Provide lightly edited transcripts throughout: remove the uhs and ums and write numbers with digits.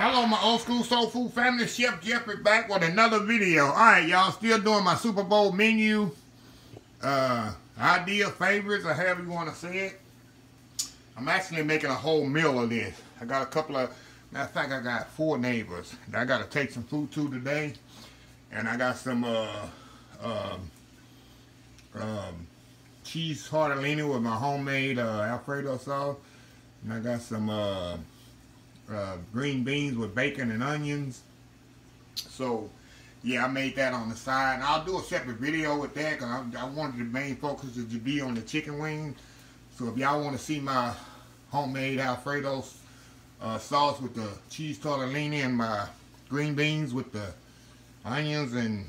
Hello, my old school soul food family. Chef Jeffrey back with another video. Alright, y'all, still doing my Super Bowl menu idea, favorites, or however you want to say it. I'm actually making a whole meal of this. I got a couple of, matter of fact, I got 4 neighbors that I got to take some food to today. And I got some cheese tortellini with my homemade Alfredo sauce. And I got some green beans with bacon and onions. So yeah, I made that on the side, and I'll do a separate video with that because I wanted the main focus to be on the chicken wings. So if y'all want to see my homemade Alfredo sauce with the cheese tortellini and my green beans with the onions and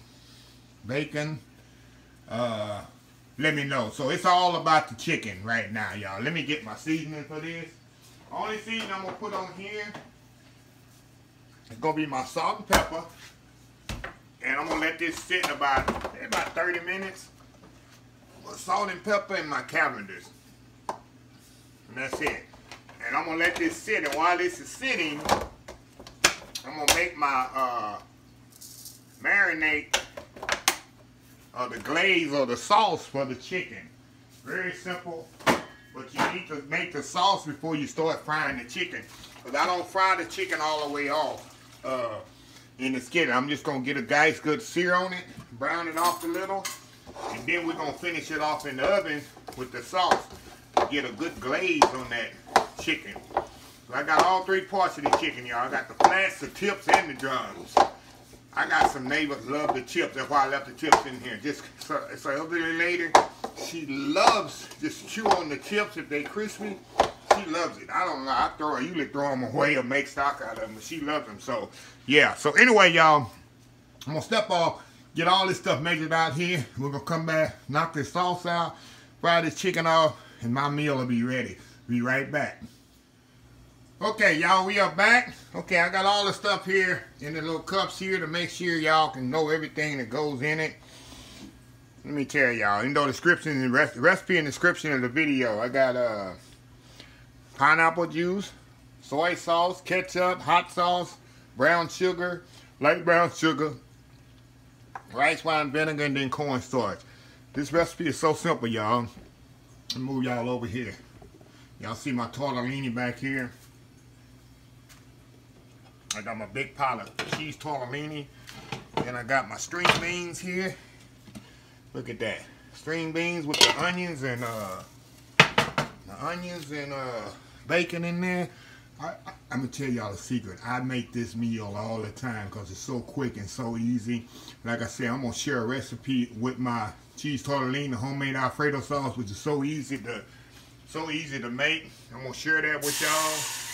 bacon, let me know. So it's all about the chicken right now, y'all. Let me get my seasoning for this. Only seasoning I'm going to put on here is going to be my salt and pepper. And I'm going to let this sit about 30 minutes with salt and pepper and my Cavenders. And that's it. And I'm going to let this sit. And while this is sitting, I'm going to make my marinade of the glaze or the sauce for the chicken. Very simple. But you need to make the sauce before you start frying the chicken. Because I don't fry the chicken all the way off in the skillet. I'm just going to get a nice good sear on it, brown it off a little, and then we're going to finish it off in the oven with the sauce to get a good glaze on that chicken. So I got all 3 parts of the chicken, y'all. I got the flats, the tips, and the drums. I got some neighbors love the chips. That's why I left the chips in here. Just so elderly lady, she loves just chew on the chips if they crispy. She loves it. I don't know. I usually throw them away or make stock out of them, but she loves them. So yeah. So anyway, y'all, I'm gonna step off, get all this stuff measured out here. We're gonna come back, knock this sauce out, fry this chicken off, and my meal will be ready. Be right back. Okay, y'all, we are back. Okay, I got all the stuff here in the little cups here to make sure y'all can know everything that goes in it. Let me tell y'all, in the description, the recipe and description of the video, I got pineapple juice, soy sauce, ketchup, hot sauce, brown sugar, light brown sugar, rice wine vinegar, and then cornstarch. This recipe is so simple, y'all. Let me move y'all over here. Y'all see my tortellini back here. I got my big pot of cheese tortellini. Then I got my string beans here. Look at that. String beans with the onions and bacon in there. I'm going to tell y'all a secret. I make this meal all the time because it's so quick and so easy. Like I said, I'm going to share a recipe with my cheese tortellini, homemade Alfredo sauce, which is so easy to make. I'm going to share that with y'all.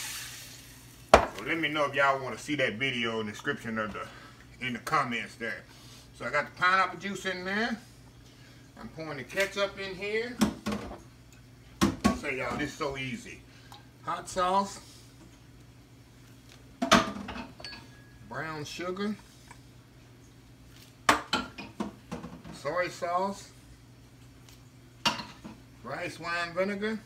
So let me know if y'all want to see that video in the description of in the comments there. So I got the pineapple juice in there. I'm pouring the ketchup in here. I say y'all, this is so easy. Hot sauce, brown sugar, soy sauce, rice wine vinegar.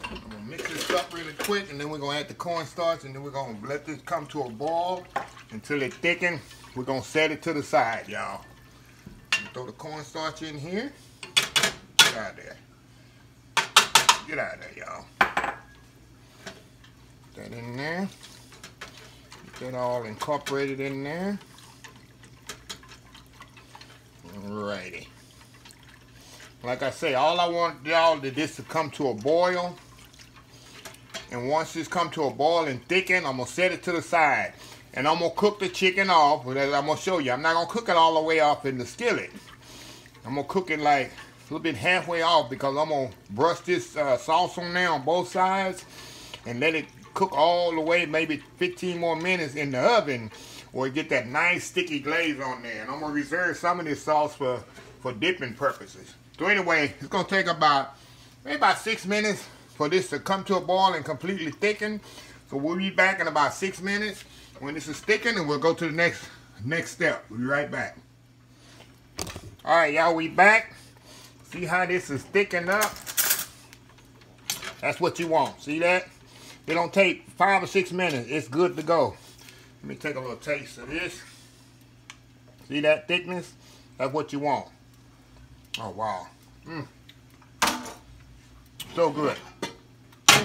I'm going to mix this up really quick, and then we're going to add the cornstarch, and then we're going to let this come to a boil until it thickens. We're going to set it to the side, y'all. Throw the cornstarch in here. Get out of there. Get out of there, y'all. Put that in there. Get that all incorporated in there. Alrighty. Like I say, all I want y'all to this to come to a boil. And once this come to a boil and thicken, I'm going to set it to the side. And I'm going to cook the chicken off. As I'm going to show you. I'm not going to cook it all the way off in the skillet. I'm going to cook it like a little bit halfway off because I'm going to brush this sauce on there on both sides. And let it cook all the way, maybe 15 more minutes in the oven. Or get that nice sticky glaze on there. And I'm going to reserve some of this sauce for dipping purposes. So anyway, it's going to take maybe about 6 minutes for this to come to a boil and completely thicken. So we'll be back in about 6 minutes when this is thickened, and we'll go to the next step. We'll be right back. Alright, y'all, we back. See how this is thickened up? That's what you want. See that? It don't take 5 or 6 minutes. It's good to go. Let me take a little taste of this. See that thickness? That's what you want. Oh, wow. So good.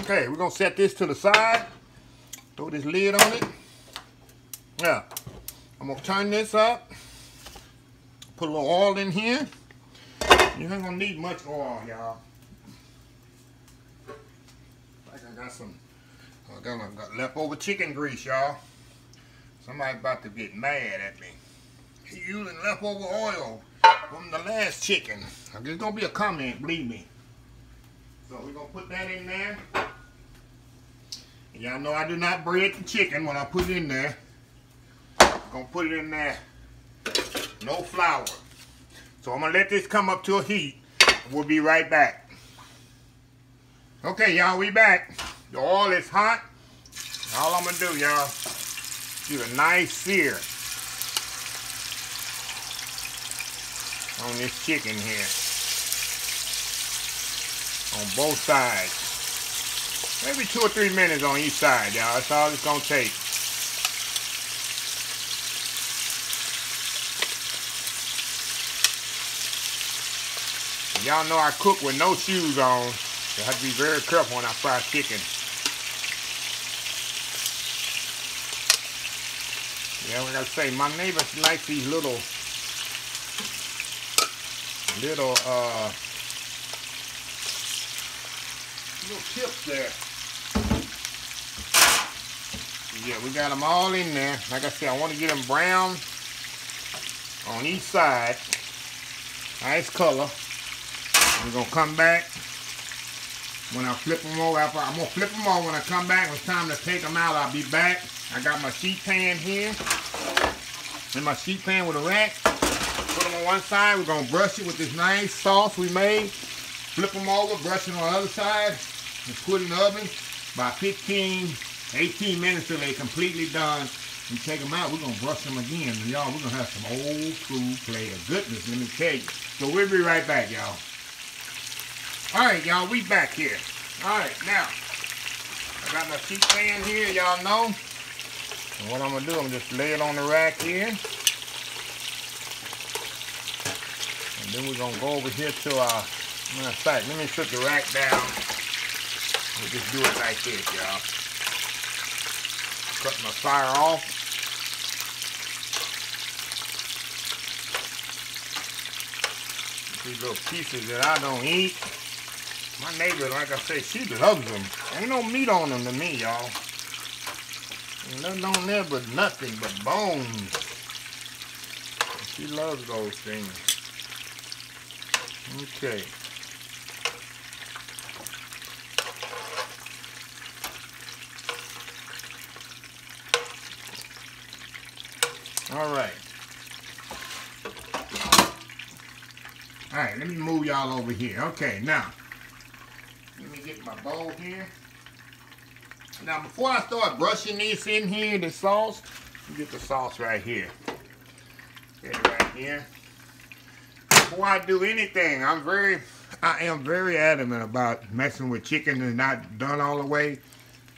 Okay, we're going to set this to the side. Throw this lid on it. Yeah. I'm going to turn this up. Put a little oil in here. You ain't going to need much oil, y'all. Like I got some, I got leftover chicken grease, y'all. Somebody about to get mad at me. He using leftover oil from the last chicken. There's going to be a comment, believe me. So we're going to put that in there. Y'all know I do not bread the chicken when I put it in there. I'm going to put it in there. No flour. So I'm going to let this come up to a heat. We'll be right back. Okay, y'all, we back. The oil is hot. All I'm going to do, y'all, give a nice sear on this chicken here. On both sides. Maybe 2 or 3 minutes on each side, y'all. That's all it's going to take. Y'all know I cook with no shoes on. So I have to be very careful when I fry chicken. Yeah, like I say, my neighbors like these little tips there. Yeah, we got them all in there. Like I said, I want to get them brown on each side. Nice color. We're going to come back when I flip them over. I'm going to flip them over when I come back. When it's time to take them out, I'll be back. I got my sheet pan here. And my sheet pan with a rack. Put them on one side. We're going to brush it with this nice sauce we made. Flip them over, brush it on the other side. And put it in the oven by 15, 18 minutes till they're completely done. We take them out, we're going to brush them again. And y'all, we're going to have some old school flavor. Goodness, let me tell you. So we'll be right back, y'all. Alright, y'all, we back here. Alright, now, I got my sheet pan here, y'all know. And what I'm going to do, I'm just lay it on the rack here. And then we're going to go over here to our, matter of fact, let me put the rack down. We'll just do it like this, y'all. Cut my fire off. These little pieces that I don't eat. My neighbor, like I say, she loves them. Ain't no meat on them to me, y'all. Ain't nothing on there but nothing but bones. She loves those things. Okay. All right. All right, let me move y'all over here. Okay, now, let me get my bowl here. Now, before I start brushing this in here, the sauce, let me get the sauce right here. Get it right here. Before I do anything, I am very adamant about messing with chicken and not done all the way.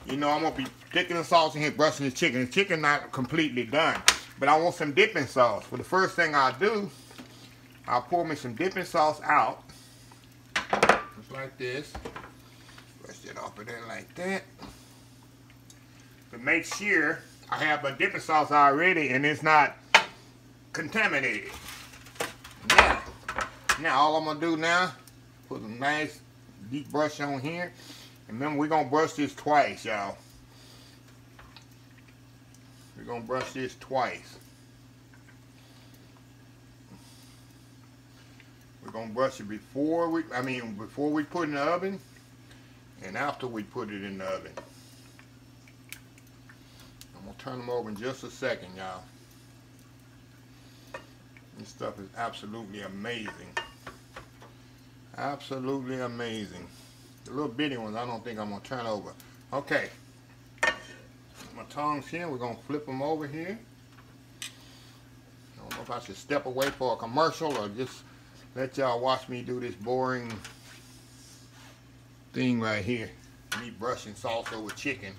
You know, I'm going to be taking the sauce in here, brushing the chicken. The chicken not completely done. But I want some dipping sauce. Well, the first thing I'll do, I'll pour me some dipping sauce out. Just like this. Brush it off of there like that. To make sure I have a dipping sauce already and it's not contaminated. Now all I'm going to do now, put a nice deep brush on here. And remember, we're going to brush this twice, y'all. We're going to brush this twice. We're going to brush it before we put it in the oven and after we put it in the oven. I'm going to turn them over in just a second, y'all. This stuff is absolutely amazing. Absolutely amazing. The little bitty ones, I don't think I'm going to turn over. Okay. My tongs here, we're going to flip them over here. I don't know if I should step away for a commercial or just let y'all watch me do this boring thing right here. me brushing sauce over chicken.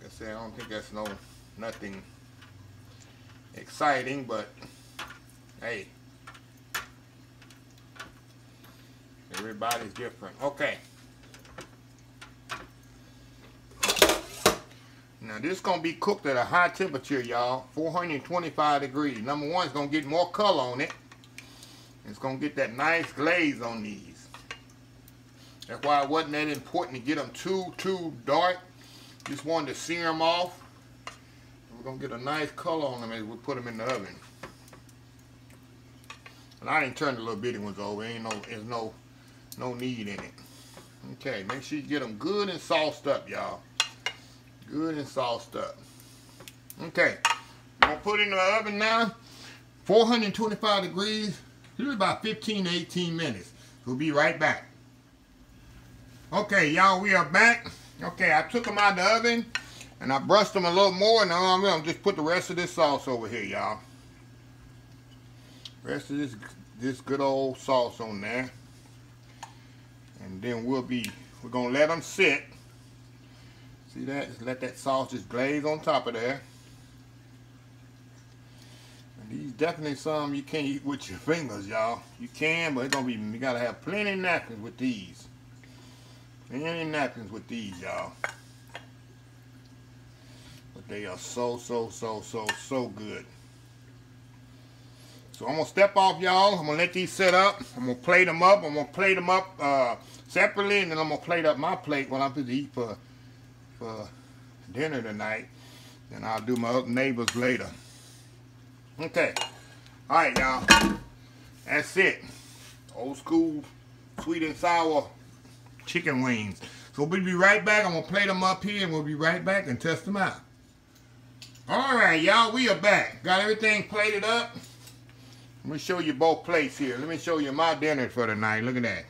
Like I said, I don't think that's nothing exciting, but hey, everybody's different. Okay. Now this is gonna be cooked at a high temperature, y'all. 425 degrees. Number one, it's gonna get more color on it. It's gonna get that nice glaze on these. That's why it wasn't that important to get them too dark. Just wanted to sear them off. We're gonna get a nice color on them as we put them in the oven. And I didn't turn the little bitty ones over. There's no need in it. Okay, make sure you get them good and sauced up, y'all. Good and sauced up. Okay, I'm gonna put it in the oven now. 425 degrees. Usually about 15 to 18 minutes. We'll be right back. Okay, y'all, we are back. Okay, I took them out of the oven and I brushed them a little more. Now I'm gonna just put the rest of this sauce over here, y'all. Rest of this good old sauce on there. And then we're gonna let them sit. See that? Just let that sauce just glaze on top of there. And these definitely some you can't eat with your fingers, y'all. You can, but it's gonna be, you gotta have plenty of napkins with these. Plenty of napkins with these, y'all. But they are so good. So I'm gonna step off, y'all. I'm gonna let these set up. I'm gonna plate them up. I'm gonna plate them up separately, and then I'm gonna plate up my plate when I'm supposed to eat for dinner tonight. And I'll do my other neighbors later. Okay. Alright, y'all. That's it. Old school sweet and sour chicken wings. So we'll be right back. I'm going to plate them up here and we'll be right back and test them out. Alright, y'all. We are back. Got everything plated up. Let me show you both plates here. Let me show you my dinner for tonight. Look at that.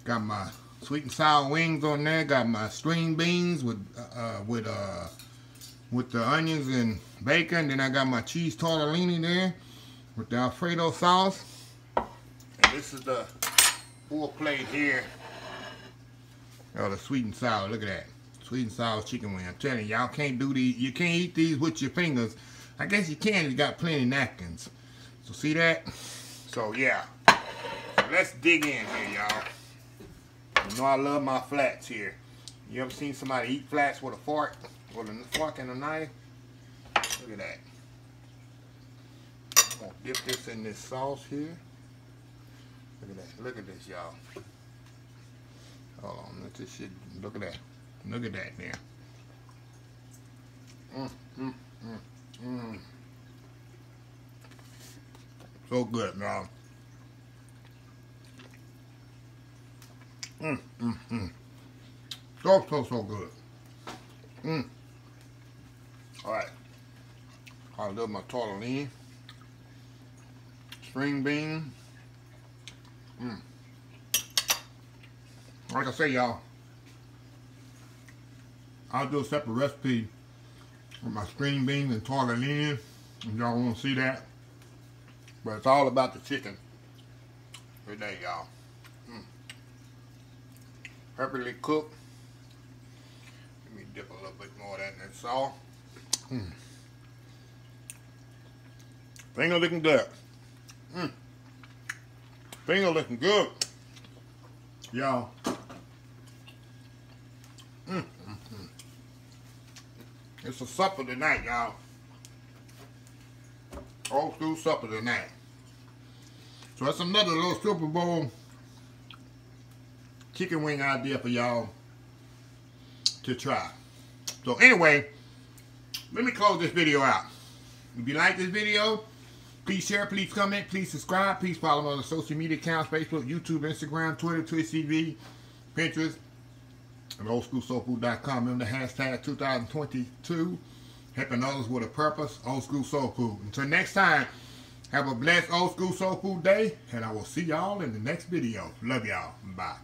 Got my sweet and sour wings on there. Got my string beans with the onions and bacon. Then I got my cheese tortellini there with the Alfredo sauce. And this is the full plate here. Oh, the sweet and sour. Look at that. Sweet and sour chicken wing. I'm telling you, y'all can't do these. You can't eat these with your fingers. I guess you can if you got plenty of napkins. So see that? So yeah. So let's dig in here, y'all. You know I love my flats here. You ever seen somebody eat flats with a fork? With a fork and a knife? Look at that. I'm going to dip this in this sauce here. Look at that. Look at this, y'all. Hold on. Let this shit. Look at that. Look at that there. So good, y'all. So good. Alright. I'll do my tortellini. String bean. Like I say, y'all, I'll do a separate recipe with my string beans and tortellini if y'all want to see that. But it's all about the chicken today, y'all. Perfectly cooked. Let me dip a little bit more of that in that sauce. Finger looking good. Finger looking good. Y'all. It's a supper tonight, y'all. Old school supper tonight. So that's another little Super Bowl chicken wing idea for y'all to try. So anyway, let me close this video out. If you like this video, please share, please comment, please subscribe, please follow me on the social media accounts, Facebook, YouTube, Instagram, Twitter, Twitch TV, Pinterest, and oldschoolsoulfood.com. Remember the hashtag 2022, helping others with a purpose, Old School Soul Food. Until next time, have a blessed Old School Soul Food day, and I will see y'all in the next video. Love y'all. Bye.